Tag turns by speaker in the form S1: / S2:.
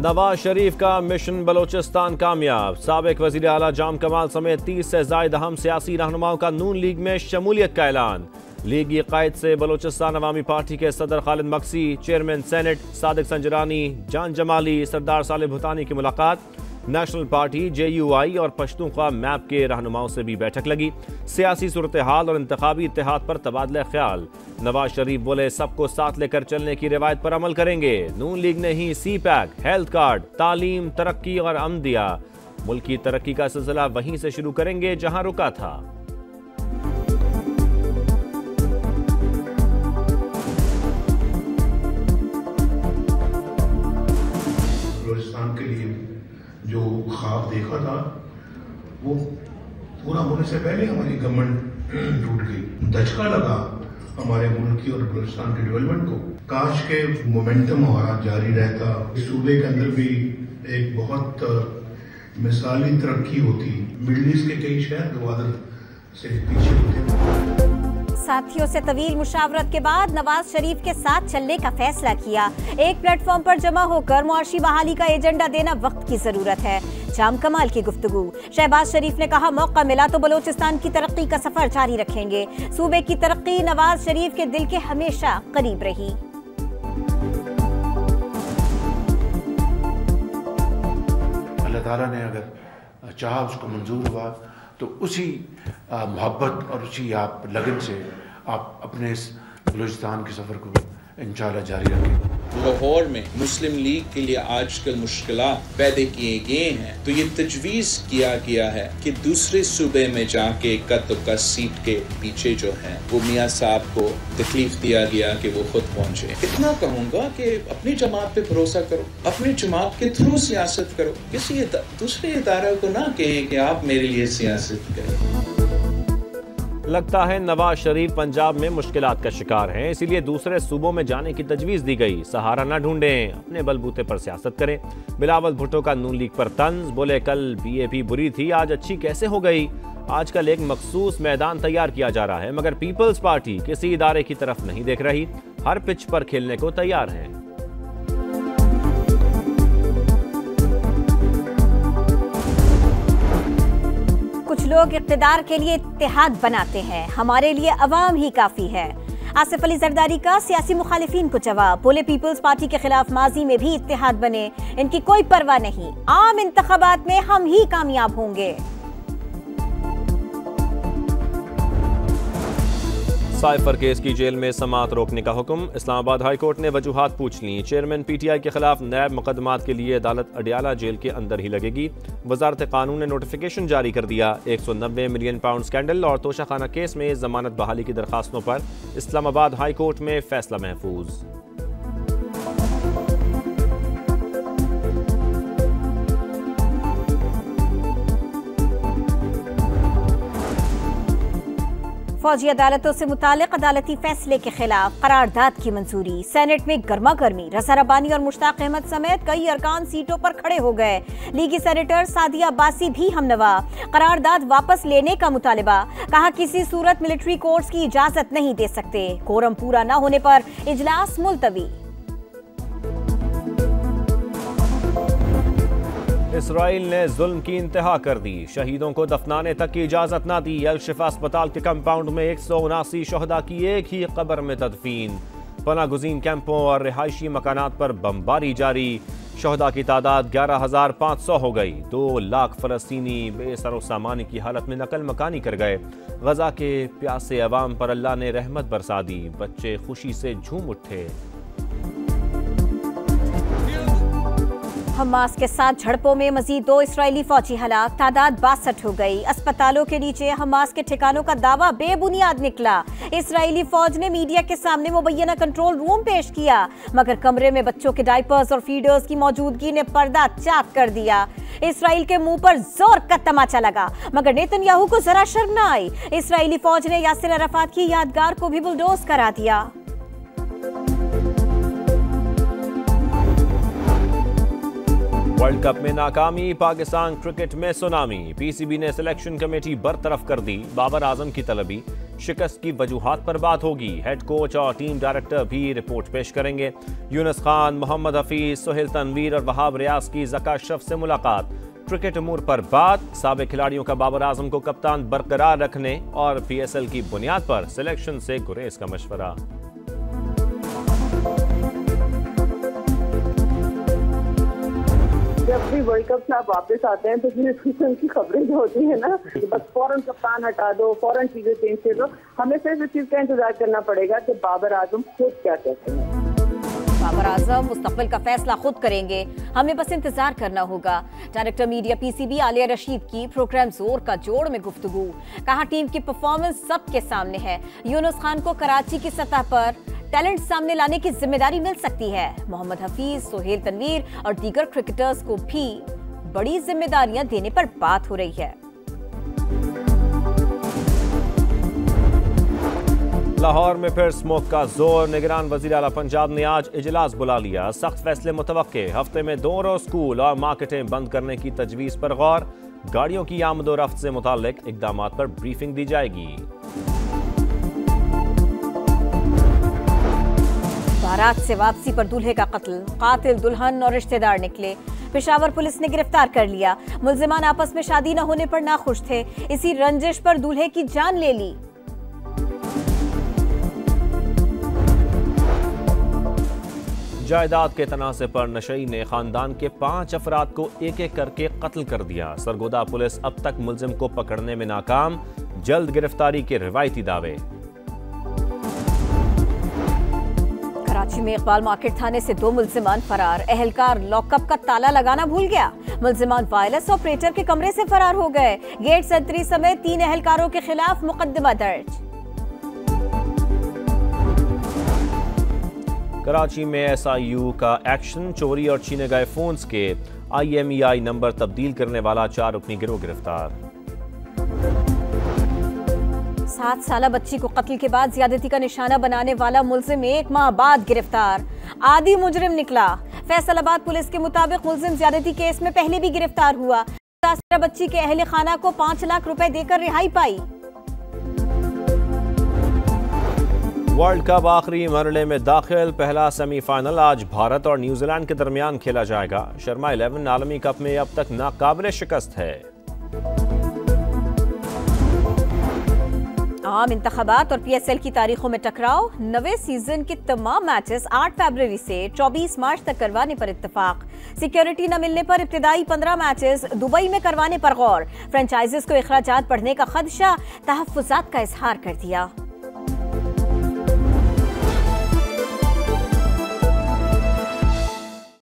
S1: नवाज शरीफ का मिशन बलोचिस्तान कामयाब। साबिक वजीर आला जाम कमाल समेत 30 से ज्यादा अहम सियासी रहनुमाओं का नून लीग में शमूलियत का ऐलान। लीगी कायद से बलोचिस्तान अवामी पार्टी के सदर खालिद मक्सी, चेयरमैन सेनेट सादिक संजरानी, जान जमाली, सरदार साले भूतानी की मुलाकात। नेशनल पार्टी, JUI और पश्तूनख्वा मैप के रहनुमाओं से भी बैठक लगी। सियासी सूरत हाल और इंतखाबी इत्तेहाद पर तबादला ख्याल। नवाज शरीफ बोले सबको साथ लेकर चलने की रिवायत पर अमल करेंगे। नून लीग ने ही CPAC, हेल्थ कार्ड, तालीम, तरक्की और अमन दिया। मुल्क की तरक्की का सिलसिला वहीं से शुरू करेंगे जहां रुका था।
S2: बलूचिस्तान के लिए जो ख्वाब देखा था वो पूरा होने से पहले हमारी गवर्नमेंट टूट गई। धचका लगा हमारे मुल्क की और बलूचिस्तान के डेवलपमेंट को। काश के मोमेंटम हमारा जारी रहता, इस सूबे के अंदर भी एक बहुत मिसाली तरक्की होती। मिडल ईस्ट के कई शहर गवादर से पीछे होते।
S3: साथियों से तवील मुशावरत के बाद नवाज शरीफ के साथ चलने का फैसला किया। एक प्लेटफॉर्म पर जमा होकर मुआशी बहाली का एजेंडा देना वक्त की जरूरत है। जाम कमाल की गुफ्तगू। शहबाज शरीफ ने कहा मौका मिला तो बलोचिस्तान की तरक्की का सफर जारी रखेंगे। सूबे की तरक्की नवाज शरीफ के दिल के हमेशा करीब रही।
S4: अल्लाह ताला ने अगर चाहा, उसको मंजूर हुआ तो उसी मोहब्बत और उसी आप लगन से आप अपने इस बलूचिस्तान के सफ़र को इंशाअल्लाह जारी रखें।
S5: लाहौर में मुस्लिम लीग के लिए आजकल मुश्किलात पैदा किए गए हैं, तो ये तजवीज़ किया गया है कि दूसरे सूबे में जाके कद सीट के पीछे जो है वो मियाँ साहब को तकलीफ दिया गया कि वो खुद पहुँचे। इतना कहूँगा कि अपनी जमात पे भरोसा करो, अपनी जमात के थ्रू सियासत करो। किसी दूसरे इदारे को ना कहें कि आप मेरे लिए सियासत करें।
S1: लगता है नवाज शरीफ पंजाब में मुश्किलात का शिकार हैं, इसीलिए दूसरे सूबों में जाने की तजवीज़ दी गई। सहारा न ढूंढें, अपने बलबूते पर सियासत करें। बिलावल भुट्टो का नून लीग पर तंज। बोले कल BAP बुरी थी, आज अच्छी कैसे हो गई। आजकल एक मखसूस मैदान तैयार किया जा रहा है, मगर पीपल्स पार्टी किसी इदारे की तरफ नहीं देख रही। हर पिच पर खेलने को तैयार है।
S3: कुछ लोग इक़्तिदार के लिए इत्तेहाद बनाते हैं, हमारे लिए अवाम ही काफी है। आसिफ अली जरदारी का सियासी मुखालिफिन को जवाब। बोले पीपल्स पार्टी के खिलाफ माजी में भी इत्तेहाद बने, इनकी कोई परवाह नहीं। आम इंतखाबात में हम ही कामयाब होंगे।
S1: साइफर केस की जेल में समाअत रोकने का हुक्म। इस्लामाबाद हाई कोर्ट ने वजूहात पूछ ली। चेयरमैन PTI के खिलाफ नैब मुकदमात के लिए अदालत अडियाला जेल के अंदर ही लगेगी। वजारत कानून ने नोटिफिकेशन जारी कर दिया। 190 मिलियन पाउंड स्कैंडल और तोशाखाना केस में जमानत बहाली की दरखास्तों पर इस्लामाबाद हाई कोर्ट में फैसला महफूज।
S3: फौजी अदालतों से मुतालिक अदालती फैसले के खिलाफ करारदाद की मंजूरी। सेनेट में गर्मा गर्मी। रज़ा रब्बानी और मुश्ताक अहमद समेत कई अरकान सीटों पर खड़े हो गए। लीगी सेनेटर सादिया अब्बासी भी हमनवा। करारदाद वापस लेने का मुतालिबा। कहा किसी सूरत मिलिट्री कोर्ट्स की इजाजत नहीं दे सकते। कोरम पूरा न होने पर इजलास मुलतवी।
S1: इसराइल ने जुल्म की इंतहा कर दी। शहीदों को दफनाने तक की इजाजत ना दी। अल शिफा अस्पताल के कंपाउंड में 179 शहदा की एक ही कब्र में तदफीन। पना गुज़ीन कैंपों और रिहायशी मकानात पर बमबारी जारी। शहदा की तादाद 11,500 हो गई। 2 लाख फ़लस्तीनी बेसर सामानी की हालत में नकल मकानी कर गए। गजा के प्यासे अवाम पर अल्लाह ने रहमत बरसा दी। बच्चे खुशी से झूम उठे।
S3: हमास के साथ झड़पों में मजीद 2 इस्राएली फौजी हलाक। तादाद 62 हो गई। अस्पतालों के नीचे हमास के ठिकानों का दावा बेबुनियाद निकला। इस्राएली फौज ने मीडिया के सामने मुबैना कंट्रोल रूम पेश किया, मगर कमरे में बच्चों के डायपर्स और फीडर्स की मौजूदगी ने पर्दा चाक कर दिया। इस्राएल के मुंह पर जोर का तमाचा लगा, मगर नेतन्याहू को जरा शर्म न आई। इस्राएली फौज ने यासिर अराफात की यादगार को भी बुलडोज करा दिया।
S1: वर्ल्ड कप में नाकामी, पाकिस्तान क्रिकेट में सुनामी। PCB ने सिलेक्शन कमेटी बरतरफ कर दी। बाबर आजम की तलबी। शिकस्त की वजूहात पर बात होगी। हेड कोच और टीम डायरेक्टर भी रिपोर्ट पेश करेंगे। यूनुस खान, मोहम्मद हफीज, सोहेल तनवीर और वहाब रियाज की ज़का अशरफ से मुलाकात। क्रिकेट अमूर पर बात। साबिक खिलाड़ियों का बाबर आजम को कप्तान बरकरार रखने और PSL की बुनियाद पर सिलेक्शन से गुरेज का मशवरा।
S6: जब भी वर्ल्ड कप से आप वापस आते हैं तो फिर उनकी खबरें जो होती है ना, बस फौरन कप्तान हटा दो, फौरन चीजें चेंज कर दो। हमें सिर्फ इस चीज का इंतजार करना पड़ेगा कि बाबर आजम खुद क्या कहते हैं।
S3: बाबर आजम मुस्तकबिल का फैसला खुद करेंगे, हमें बस इंतजार करना होगा। Director media PCB Alia Rashid की प्रोग्राम जोर का जोड़ में गुफ्तगू। कहा टीम की परफॉर्मेंस सबके सामने है। यूनुस खान को कराची की सतह पर टैलेंट सामने लाने की जिम्मेदारी मिल सकती है। मोहम्मद हफीज, सोहेल तनवीर और दीगर क्रिकेटर्स को भी बड़ी जिम्मेदारियां देने पर बात हो रही है।
S1: लाहौर में फिर स्मोक का जोर। निगरान वजीर आला पंजाब ने आज इजलास बुला लिया। सख्त फैसले मुतवक्के। हफ्ते में 2 रोज स्कूल और मार्केटें बंद करने की तजवीज पर गौर। गाड़ियों की आमदोरफ्त से मुताल्लिक इकदामात पर ब्रीफिंग दी जाएगी।
S3: बारात से वापसी पर दूल्हे का कत्ल। कातिल दुल्हन और रिश्तेदार निकले। पेशावर पुलिस ने गिरफ्तार कर लिया। मुल्जिमान आपस में शादी न होने पर नाखुश थे। इसी रंजिश पर दूल्हे की जान ले ली।
S1: जायदाद के तनाज़े पर नशई ने खानदान के 5 अफराद को एक एक करके कत्ल कर दिया। सरगोदा पुलिस अब तक मुल्जिम को पकड़ने में नाकाम। जल्द गिरफ्तारी के रिवायती दावे।
S3: कराची में इकबाल मार्केट थाने से 2 मुल्जिमान फरार। एहलकार लॉकअप का ताला लगाना भूल गया। मुल्जिमान वायरलेस ऑपरेटर के कमरे से फरार हो गए। गेट संतरी समेत 3 एहलकारों के खिलाफ मुकदमा दर्ज।
S1: कराची में SIU का एक्शन। चोरी और छीने गए फोन्स के IMEI नंबर तब्दील करने वाला 4 रुकनी गिरोह गिरफ्तार।
S3: 7 साला बच्ची को कत्ल के बाद ज्यादती का निशाना बनाने वाला मुल्जिम 1 माह बाद गिरफ्तार। आदि मुजरिम निकला। फैसलाबाद पुलिस के मुताबिक मुल्जिम ज्यादती केस में पहले भी गिरफ्तार हुआ। मुतासरा बच्ची के अहले खाना को 5 लाख रुपए देकर रिहाई पाई।
S1: वर्ल्ड कप आखिरी मरहले में दाखिल। पहला सेमीफाइनल आज भारत और न्यूजीलैंड के दरमियान खेला जाएगा। शर्मा 11 आलमी कप में अब तक नाकाबिले शिकस्त है।
S3: आम इंतखाबात और PSL की तारीखों में टकराव। नवे सीजन के तमाम मैचेस 8 फरवरी से 24 मार्च तक करवाने पर इत्तेफाक। सिक्योरिटी न मिलने पर इब्तिदाई 15 मैचेस दुबई में करवाने पर गौर। फ्रेंचाइजीज को इखराजात बढ़ने का खदशा, तहफ्फुजात का इजहार कर दिया।